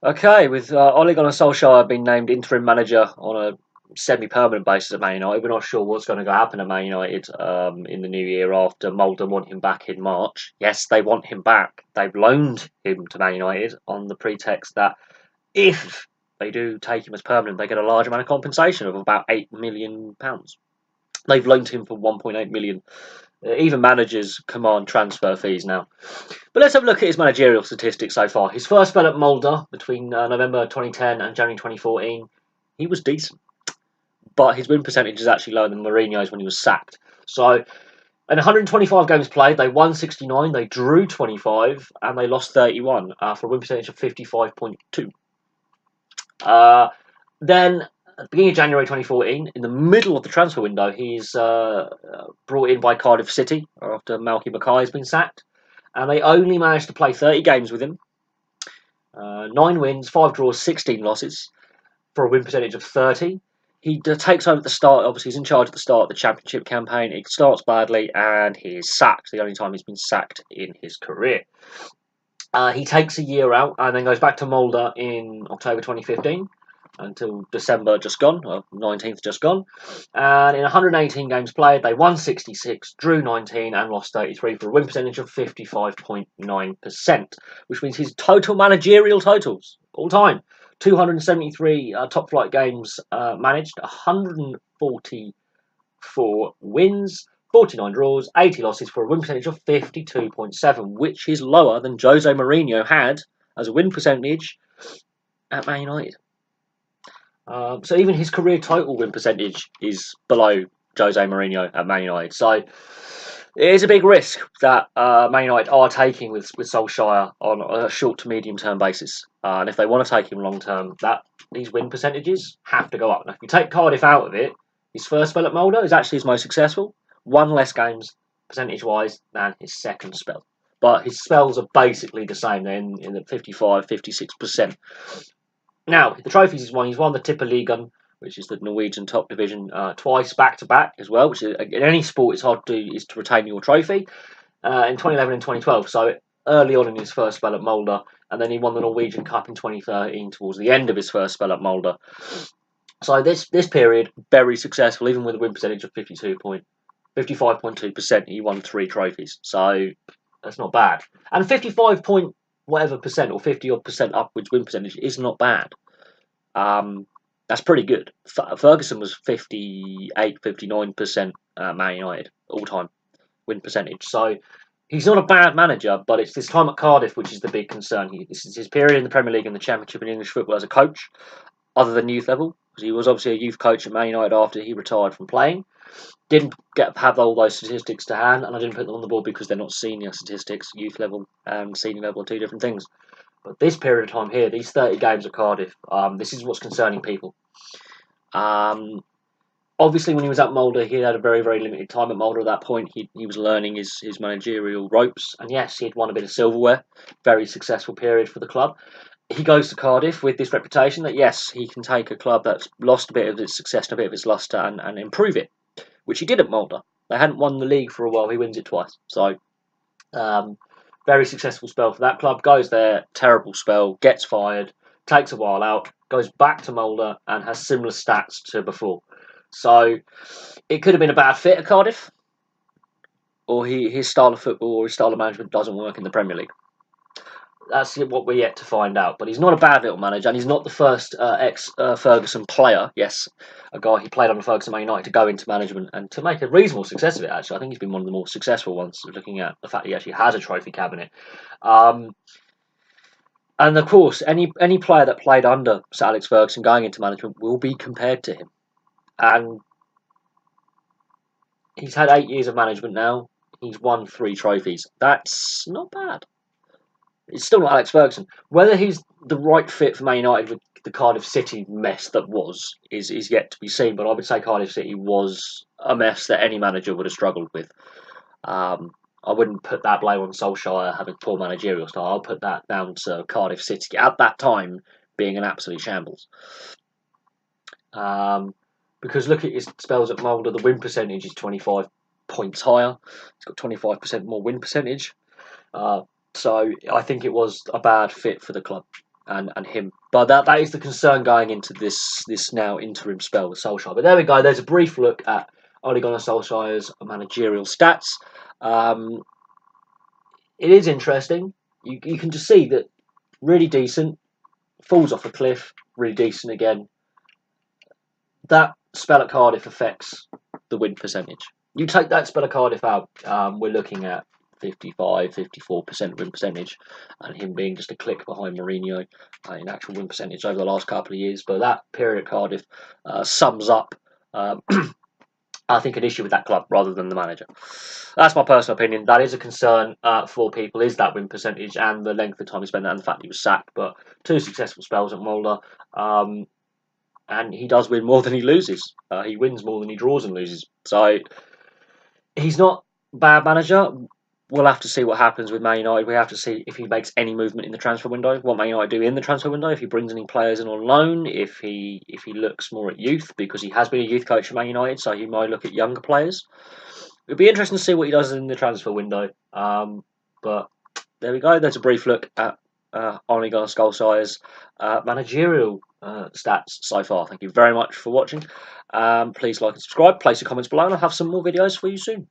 Okay, with Ole Gunnar Solskjaer being named interim manager on a semi-permanent basis at Man United, we're not sure what's going to happen at Man United in the new year after Molde want him back in March. Yes, they want him back. They've loaned him to Man United on the pretext that if they do take him as permanent, they get a large amount of compensation of about £8 million. They've loaned him for 1.8 million. Even managers command transfer fees now. But let's have a look at his managerial statistics so far. His first spell at Molde between November 2010 and January 2014, he was decent. But his win percentage is actually lower than Mourinho's when he was sacked. So, in 125 games played, they won 69, they drew 25, and they lost 31 for a win percentage of 55.2. Then, at the beginning of January 2014, in the middle of the transfer window, he's brought in by Cardiff City after Malky Mackay has been sacked. And they only managed to play 30 games with him. 9 wins, 5 draws, 16 losses for a win percentage of 30. He takes over at the start. Obviously, he's in charge at the start of the championship campaign. It starts badly, and he is sacked. The only time he's been sacked in his career. He takes a year out and then goes back to Molde in October 2015 until December just gone, or 19th just gone. And in 118 games played, they won 66, drew 19, and lost 33 for a win percentage of 55.9%, which means his total managerial totals all time 273 top flight games managed, 144 wins, 49 draws, 80 losses for a win percentage of 52.7, which is lower than Jose Mourinho had as a win percentage at Man United. So even his career total win percentage is below Jose Mourinho at Man United. So it is a big risk that Man United are taking with Solskjaer on a short to medium term basis. And if they want to take him long term, these win percentages have to go up. Now, if you take Cardiff out of it, his first spell at Molde is actually his most successful. 1 less games percentage wise than his second spell. But his spells are basically the same. They're in the 55, 56%. Now, the trophies he's won the Tippeligaen, which is the Norwegian top division, twice back to back as well, which is, in any sport it's hard to do, is to retain your trophy, in 2011 and 2012. So early on in his first spell at Molde, and then he won the Norwegian Cup in 2013 towards the end of his first spell at Molde. So this period, very successful, even with a win percentage of 55.2%, he won 3 trophies. So that's not bad. And 55 point whatever percent or 50 odd percent upwards win percentage is not bad. That's pretty good. Ferguson was 58, 59% Man United all time win percentage. So he's not a bad manager, but it's this time at Cardiff which is the big concern. This is his period in the Premier League and the Championship in English football as a coach, other than youth level, because he was obviously a youth coach at Man United after he retired from playing. Didn't have all those statistics to hand, and I didn't put them on the board because they're not senior statistics. Youth level and senior level are 2 different things. But this period of time here, these 30 games at Cardiff, this is what's concerning people. Obviously, when he was at Molde, he had a very, very limited time at Molde at that point. He was learning his managerial ropes. And yes, he had won a bit of silverware. Very successful period for the club. He goes to Cardiff with this reputation that, yes, he can take a club that's lost a bit of its success and a bit of its lustre and improve it, which he did at Molde. They hadn't won the league for a while. He wins it twice. So, very successful spell for that club. Goes there, terrible spell, gets fired, takes a while out, goes back to Molde and has similar stats to before. So it could have been a bad fit at Cardiff, or his style of football or his style of management doesn't work in the Premier League. That's what we're yet to find out. But he's not a bad little manager, and he's not the first ex-Ferguson player, yes, a guy who played under Ferguson Man United, to go into management and to make a reasonable success of it, actually. I think he's been one of the more successful ones, looking at the fact he actually has a trophy cabinet. And of course, any player that played under Sir Alex Ferguson going into management will be compared to him. And he's had 8 years of management now. He's won 3 trophies. That's not bad. It's still not Alex Ferguson. Whether he's the right fit for Man United with the Cardiff City mess that is yet to be seen. But I would say Cardiff City was a mess that any manager would have struggled with. I wouldn't put that blame on Solskjaer having poor managerial style. I'll put that down to Cardiff City at that time being an absolute shambles. Because look at his spells at Molde, the win percentage is 25 points higher. He's got 25% more win percentage. So I think it was a bad fit for the club. and him. But that is the concern going into this now interim spell with Solskjaer. But there we go. There's a brief look at Ole Gunnar Solskjaer's managerial stats. It is interesting. You can just see that really decent, falls off a cliff, really decent again. That spell at Cardiff affects the win percentage. You take that spell at Cardiff out, we're looking at 55, 54% win percentage, and him being just a click behind Mourinho in actual win percentage over the last couple of years. But that period at Cardiff sums up, I think, an issue with that club rather than the manager. That's my personal opinion. That is a concern for people, is that win percentage and the length of time he spent there and the fact he was sacked. But 2 successful spells at Molde. And he does win more than he loses. He wins more than he draws and loses. So he's not a bad manager. We'll have to see what happens with Man United. We have to see if he makes any movement in the transfer window. What Man United do in the transfer window? If he brings any players in on loan? If he looks more at youth, because he has been a youth coach at Man United, so he might look at younger players. It'll be interesting to see what he does in the transfer window. But there we go. There's a brief look at Ole Gunnar Solskjaer's managerial stats so far. Thank you very much for watching. Please like and subscribe. Place your comments below, and I'll have some more videos for you soon.